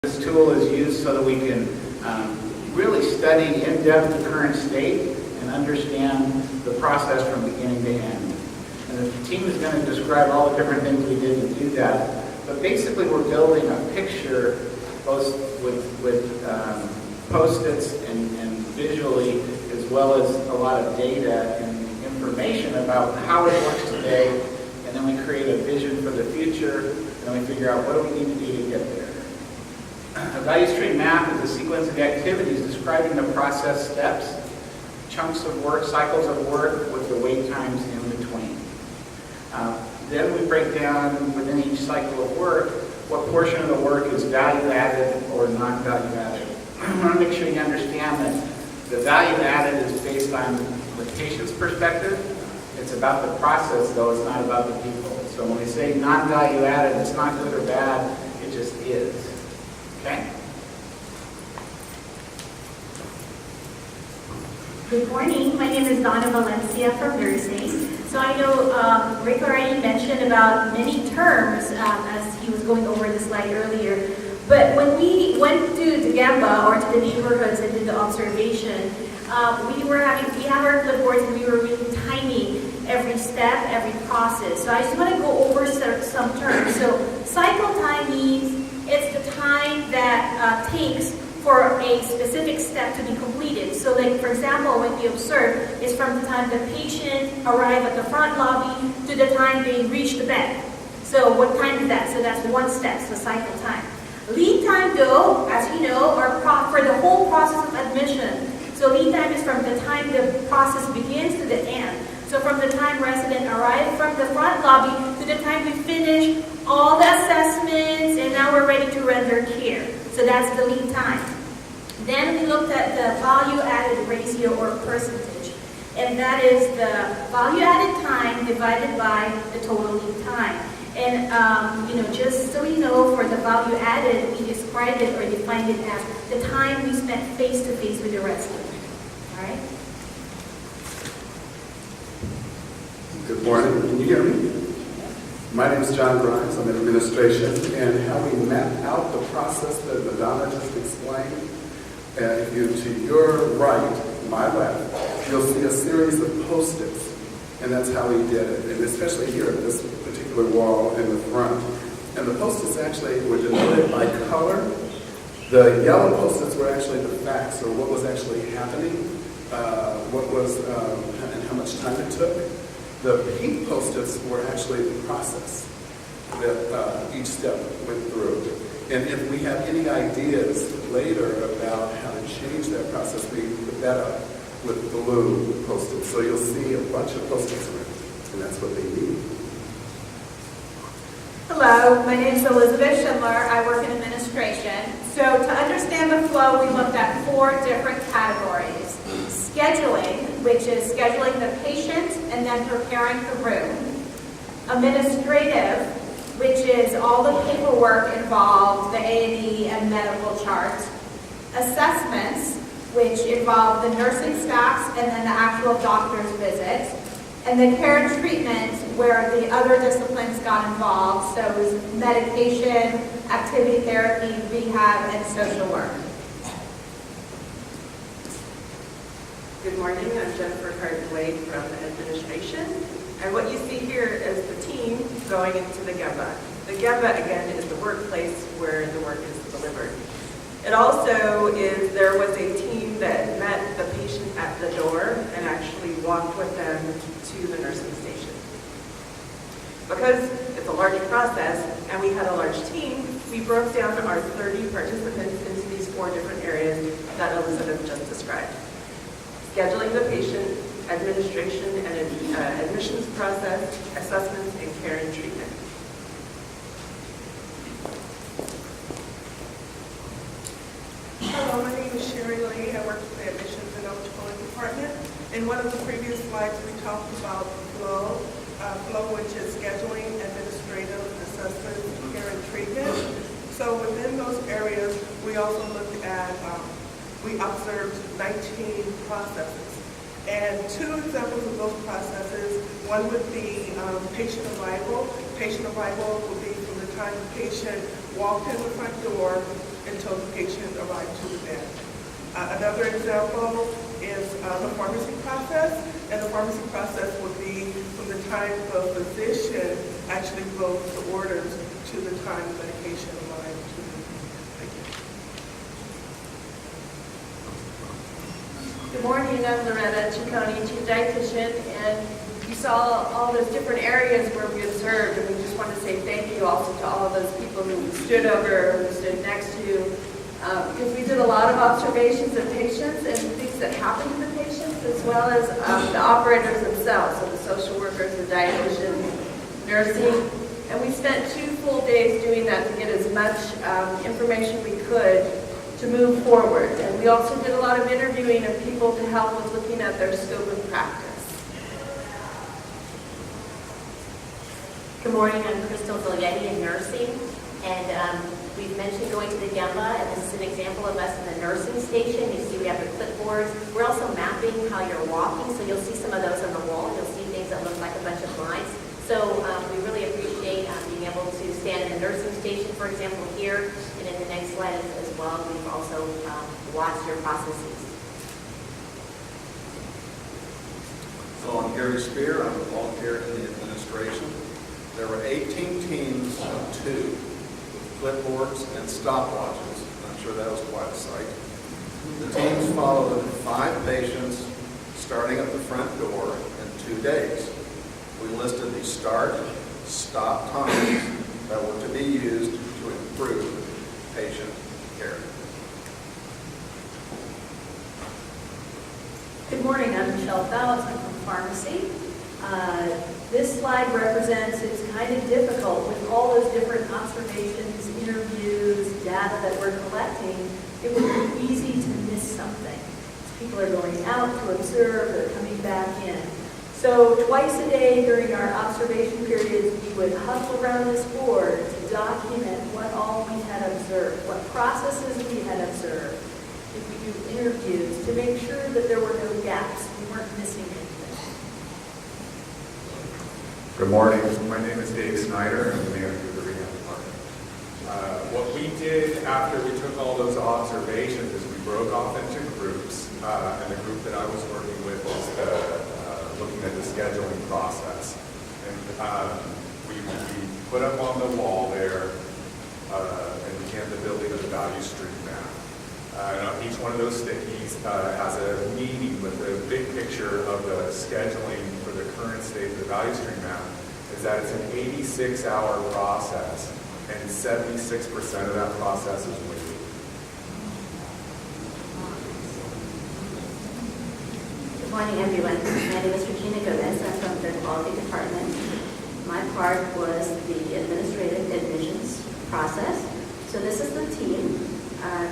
This tool is used so that we can really study in depth the current state and understand the process from beginning to end. And the team is going to describe all the different things we did to do that. But basically we're building a picture both with post-its and visually, as well as a lot of data and information about how it works today. And then we create a vision for the future, and then we figure out what do we need to do to get there. A value stream map is a sequence of activities describing the process steps, chunks of work, cycles of work with the wait times in between. Then we break down within each cycle of work what portion of the work is value added or not value added. I want to make sure you understand that the value added is based on the patient's perspective. It's about the process, though, it's not about the people. So when we say non-value added, it's not good or bad, it just is. Okay? Good morning. My name is Donna Valencia from nursing. So I know Rick already mentioned about many terms as he was going over the slide earlier. But when we went to the Gamba or to the neighborhoods and did the observation, we have our clipboards and we were really timing every step, every process. So I just want to go over some terms. So cycle time means it's the time that takes for a specific step to be completed. So like, for example, when we observe, it's from the time the patient arrives at the front lobby to the time they reach the bed. So what time is that? So that's one step, so cycle time. Lead time, though, as you know, are for the whole process of admission. So lead time is from the time the process begins to the end. So from the time resident arrives from the front lobby to the time we finish all the assessments and now we're ready to render care. So that's the lead time. Then we looked at the value added ratio or percentage. And that is the value added time divided by the total lead time. And just so you know, for the value added, we described it or defined it as the time we spent face to face with the resident. All right? Good morning. Can you hear me? My name is John Grimes. I'm in administration, and how we map out the process that Madonna just explained. If you to your right, my left, you'll see a series of post-its, and that's how we did it. And especially here at this particular wall in the front. And the post-its actually were denoted by color. The yellow post-its were actually the facts, or what was actually happening, and how much time it took. The pink post-its were actually the process that each step went through. And if we have any ideas later about how to change that process, we put that up with blue post-its. So you'll see a bunch of post-its around, and that's what they need. Hello, my name is Elizabeth Schindler. I work in administration. So to understand the flow, we looked at 4 different categories. Scheduling, which is scheduling the patient and then preparing the room. Administrative, which is all the paperwork involved, the A&E and medical charts. Assessments, which involve the nursing staffs and then the actual doctor's visit. And the care and treatment, where the other disciplines got involved, so it was medication, activity therapy, rehab, and social work. Good morning, I'm Jennifer Carter-Blade from administration. And what you see here is the team going into the Gemba. The Gemba, again, is the workplace where the work is delivered. It also is, there was a team that met the patient at the door and actually walked with them to the nursing station. Because it's a large process and we had a large team, we broke down our 30 participants into these 4 different areas that Elizabeth just described. Scheduling the patient, administration and admissions process, assessments, and care and treatment. Hello, my name is Sherry Lee. I work for the Admissions and Eligibility Department. In one of the previous slides, we talked about flow, which is scheduling, administrative, assessment, care, and treatment. So within those areas, we also looked at, we observed 19 processes. And 2 examples of those processes, one would be patient arrival. Patient arrival would be from the time the patient walked in the front door until the patient arrived to the bed. Another example is the pharmacy process, and the pharmacy process would be from the time the physician actually wrote the orders to the time the medication arrived to the patient. Good morning, I'm Loretta Ciccone, Chief Dietitian, and you saw all those different areas where we observed, and we just want to say thank you also to all of those people who stood over, who stood next to, because we did a lot of observations of patients and things that happened to the patients, as well as the operators themselves, so the social workers, the dietitians, nursing, and we spent 2 full days doing that to get as much information we could to move forward. And we also did a lot of interviewing of people to help with looking at their scope of practice. Good morning, I'm Crystal Giglietti in nursing, and we've mentioned going to the Gemba, and this is an example of us in the nursing station. You see we have the clipboards. We're also mapping how you're walking, so you'll see some of those on the wall. You'll see things that look like a bunch of lines. So we really appreciate being able to stand in the nursing station, for example, here, and in the next slide as well. We've also watched your processes. So I'm Gary Spear, I'm a volunteer in the administration. There were 18 teams of 2 with clipboards and stopwatches. I'm sure that was quite a sight. The teams followed 5 patients starting at the front door in 2 days. We listed the start, stop times that were to be used to improve patient care. Good morning, I'm Michelle Fowles, I'm from pharmacy. This slide represents, it's kind of difficult with all those different observations, interviews, data that we're collecting. It would be easy to miss something. People are going out to observe, they're coming back in. So twice a day during our observation periods, we would huddle around this board to document what all we had observed, what processes we had observed. If we do interviews to make sure that there were no gaps, we weren't missing anything. Good morning. My name is Dave Snyder. I'm the manager of the rehab department. What we did after we took all those observations is we broke off into groups, and the group that I was working with was looking at the scheduling process. And we put up on the wall there and began the building of the value stream map. And each one of those stickies has a meaning with the big picture of the scheduling for the current state of the value stream map is that it's an 86-hour process, and 76% of that process is weighted. Good morning, everyone. My name is Regina Gomez. I'm from the quality department. My part was the administrative admissions process. So this is the team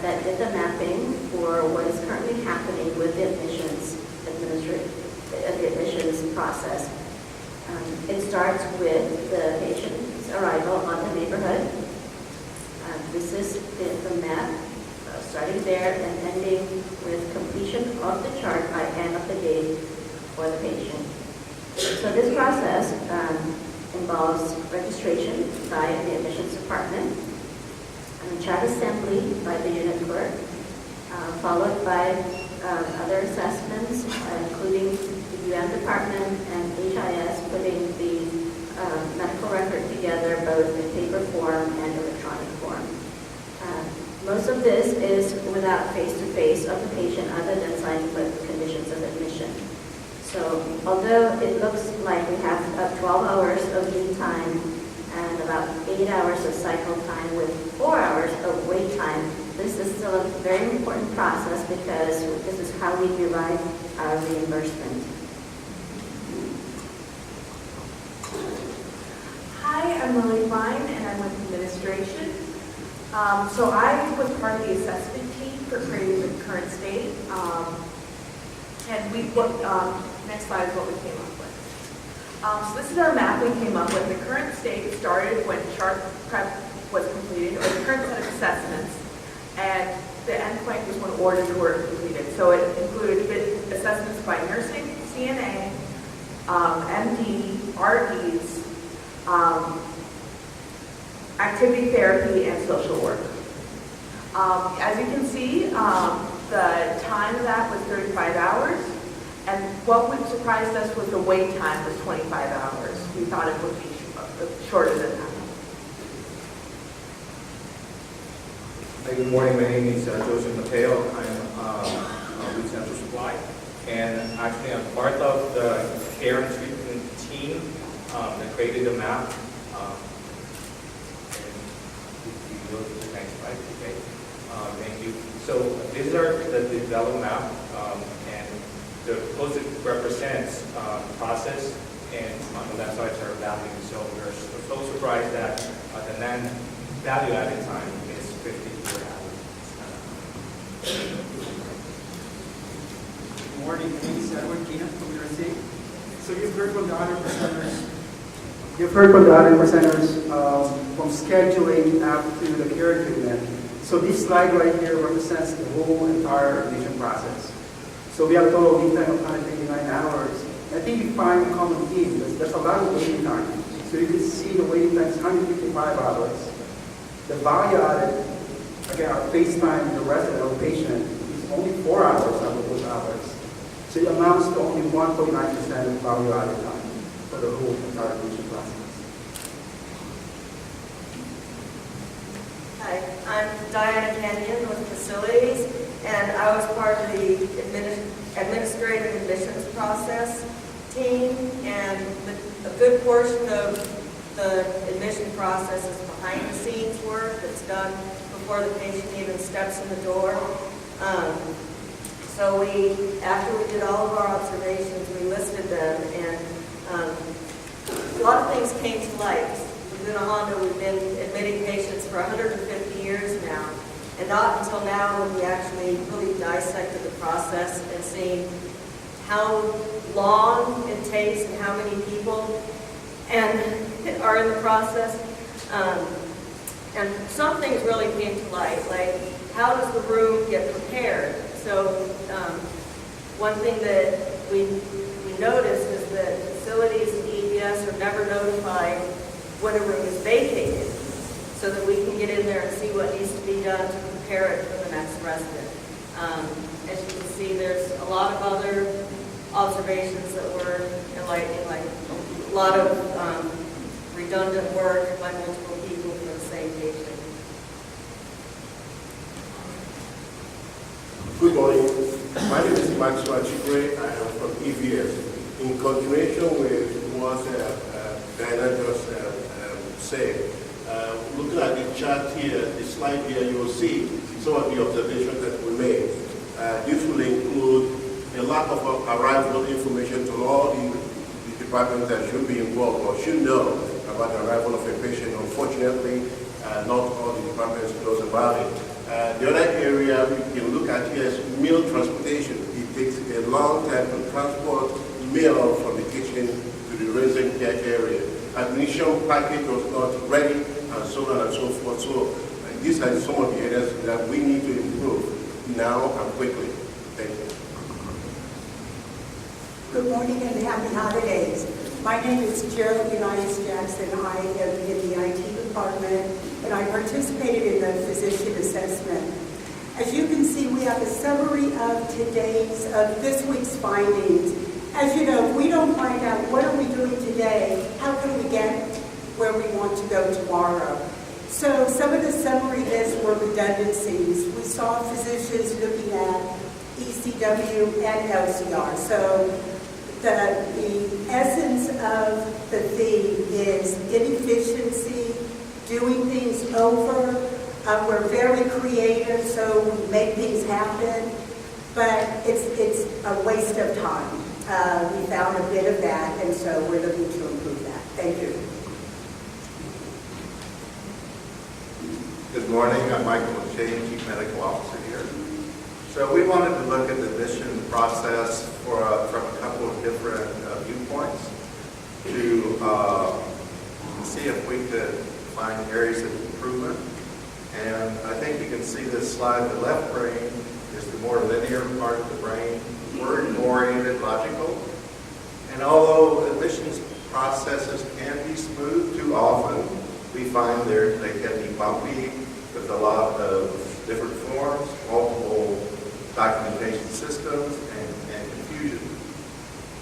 that did the mapping for what is currently happening with the admissions process. It starts with the patient's arrival on the neighborhood. This is the map, starting there and ending with completion of the chart by end of the day for the patient. So this process involves registration by the admissions department, chart assembly by the unit clerk, followed by other assessments, including the UM department and HIS putting the medical record together both in paper form and electronic form. Most of this is without face-to-face of the patient other than signing the conditions of admission. So although it looks like we have about 12 hours of lead time and about 8 hours of cycle time with 4 hours of wait time, this is still a very important process because this is how we derive our reimbursement. Hi, I'm Lily Klein, and I'm with administration. So I was part of the assessment team for creating the current state. And we looked, next slide is what we came up with. So this is our map we came up with. The current state started when chart prep was completed, or the current set of assessments, and the endpoint was when orders were completed. So it included assessments by nursing, CNA, MD, RDs, activity therapy, and social work. As you can see, the time of that was 35 hours, and what would surprised us was the wait time was 25 hours. We thought it would be shorter than that. Hi, good morning. My name is Joseph Mateo. I'm with Central Supply. And actually, I'm part of the care and treatment team that created the map. And if you go to the next slide, okay. Thank you. So these are the developed map, and the closest represents process, and on the left side is our value. So we're so surprised that the non-value added time is 50 hours. Good morning, my name is Edward Gina from USC. So you've heard from the other presenters. From scheduling up to the care treatment. So this slide right here represents the whole entire admission process. So we have a total wait time of 189 hours. I think you find a common theme. There's a lot of waiting time. So you can see the waiting time is 155 hours. The value added, again, our face time, the resident or patient, is only 4 hours out of those hours. So it amounts to only 1.9% of value added time for the whole entire admission process. Hi, I'm Diana Kenyon with Facilities, and I was part of the administrative admissions process team, and a good portion of the admission process is behind the scenes work that's done before the patient even steps in the door. So after we did all of our observations, we listed them, and a lot of things came to light. Laguna Honda, we've been admitting patients for 150 years now, and not until now when we actually really dissected the process and seen how long it takes and how many people are in the process. And some things really came to light, like how does the room get prepared? So one thing that we noticed is that facilities and EDS are never notified when a room is vacated, so that we can get in there and see what needs to be done to prepare it for the next resident. As you can see, there's a lot of other observations that were enlightening, like a lot of redundant work by multiple people for the same patient. Good morning. My name is Maxwell Chikwe. I am from EVS. In continuation with what Diana just said, looking at the chart here, the slide here, you will see some of the observations that we made. This will include a lack of arrival information to all the departments that should be involved or should know about the arrival of a patient. Unfortunately, not all the departments knows about it. The other area we can look at here is meal transportation. It takes a long time to transport meal from the kitchen to the resident care area. Admission package was not ready, and so on and so forth. So these are some of the areas that we need to improve now and quickly. Thank you. Good morning and happy holidays. My name is Gerald Unitas Jackson. I am in the IT department, and I participated in the physician assessment. As you can see, we have a summary of this week's findings. As you know, if we don't find out what are we doing today, how can we get where we want to go tomorrow? So some of the summary lists were redundancies. We saw physicians looking at ECW and LCR. So the essence of the theme is inefficiency, doing things over. We're very creative, so we make things happen, but it's a waste of time. We found a bit of that, and so we're looking to improve that. Thank you. Good morning. I'm Michael McShane, Chief Medical Officer here. So we wanted to look at the admission process from a couple of different viewpoints to see if we could find areas of improvement. And I think you can see this slide. The left brain is the more linear part of the brain, word-oriented, logical. And although admissions processes can be smooth, too often we find they can be bumpy with a lot of different forms, multiple documentation systems, and confusion.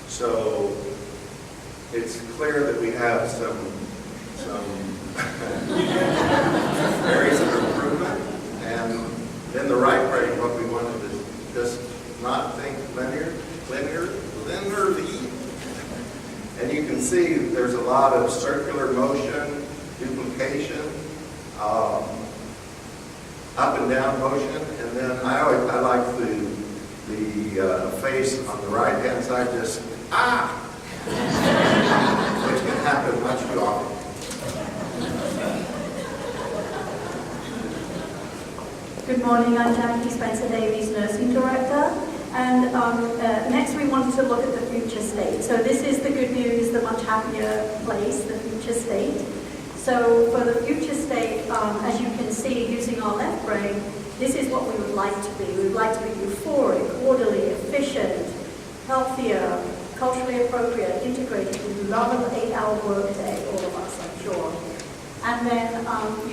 So it's clear that we have some areas of improvement. And in the right brain, what we wanted is just not think linearly. And you can see there's a lot of circular motion, duplication, up and down motion, and then I like the face on the right hand side, just which can happen much too often. Good morning, I'm Jackie Spencer Davies, Nursing Director. And next we want to look at the future state. So this is the good news, the much happier place, the future state. So for the future state, as you can see, using our left brain, this is what we would like to be. We would like to be euphoric, orderly, efficient, healthier, culturally appropriate, integrated. We love an 8-hour workday, all of us, I'm sure. And then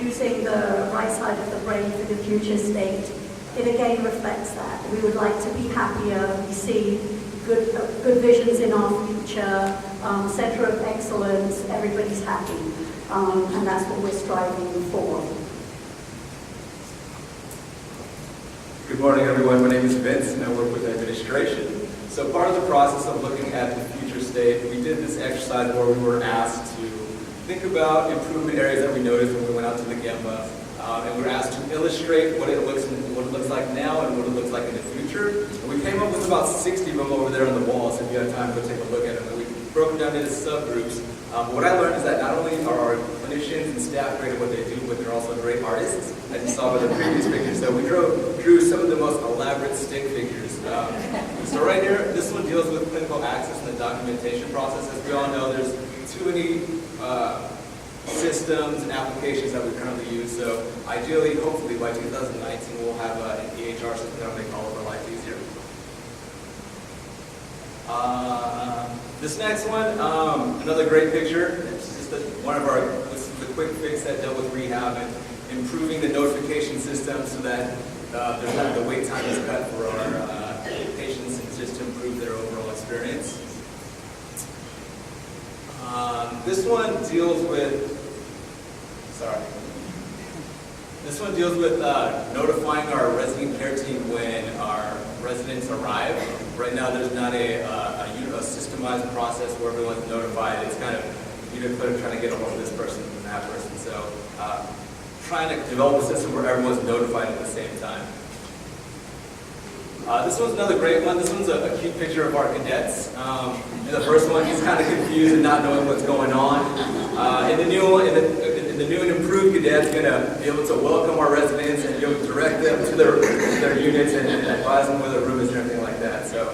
using the right side of the brain for the future state, it again reflects that. We would like to be happier. We see good visions in our future, center of excellence, everybody's happy. And that's what we're striving for. Good morning, everyone. My name is Vince, and I work with administration. So part of the process of looking at the future state, we did this exercise where we were asked to think about improvement areas that we noticed when we went out to the Gemba. And we were asked to illustrate what it looks like now and what it looks like in the future. And we came up with about 60 of them over there on the wall, so if you have time, go take a look at them. And we broke them down into subgroups. What I learned is that not only are our clinicians and staff great at what they do, but they're also great artists, as you saw with the previous pictures. So we drew some of the most elaborate stick figures. So right here, this one deals with clinical access and the documentation process. As we all know, there's too many systems and applications that we currently use. So ideally, hopefully by 2019, we'll have an EHR system that will make all of our life easier. This next one, another great picture. It's just this is the quick fix that dealt with rehab and improving the notification system so that the wait time is cut for our patients and just to improve their overall experience. This one deals with notifying our resident care team when our residents arrive. Right now, there's not a systemized process where everyone's notified. It's kind of ubiquitous, trying to get a hold of this person and that person. So, trying to develop a system where everyone's notified at the same time. This one's another great one. This one's a cute picture of our cadets. In the first one, he's kind of confused and not knowing what's going on. In the new one, in the new and improved cadet's going to be able to welcome our residents and be able to direct them to their units and advise them where their room is and everything like that. So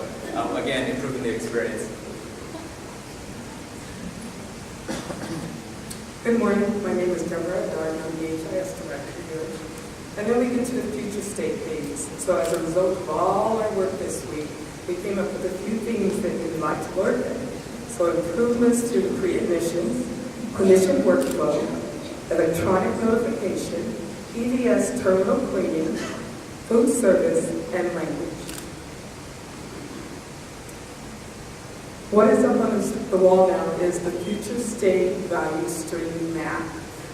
again, improving the experience. Good morning. My name is Deborah Darden. I'm the HIS director here. And then we get to the future state phase. So as a result of all our work this week, we came up with a few things that we'd like to work at. So improvements to pre-admissions, clinician workflow, electronic notification, EVS terminal cleaning, food service, and language. What is up on the wall now is the future state value stream map.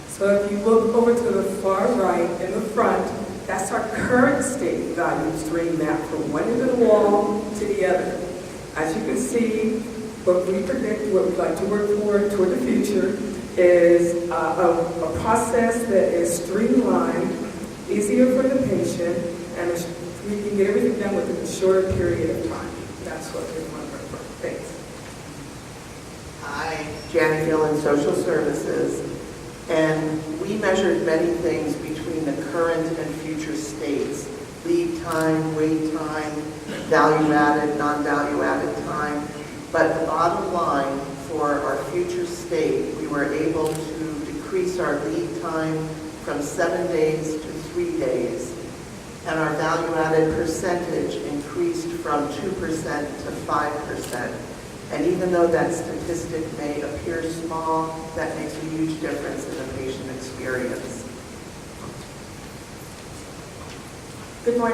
So if you look over to the far right in the front, that's our current state value stream map from one end of the wall to the other. As you can see, what we predict, what we'd like to work toward the future is a process that is streamlined, easier for the patient, and we can get everything done within a shorter period of time. That's what we want to work for. Thanks. Hi, Janet Gill in Social Services. And we measured many things between the current and future states: lead time, wait time, value-added, non-value-added time. But the bottom line for our future state, we were able to decrease our lead time from 7 days to 3 days. And our value-added percentage increased from 2% to 5%. And even though that statistic may appear small, that makes a huge difference in the patient experience. Good morning.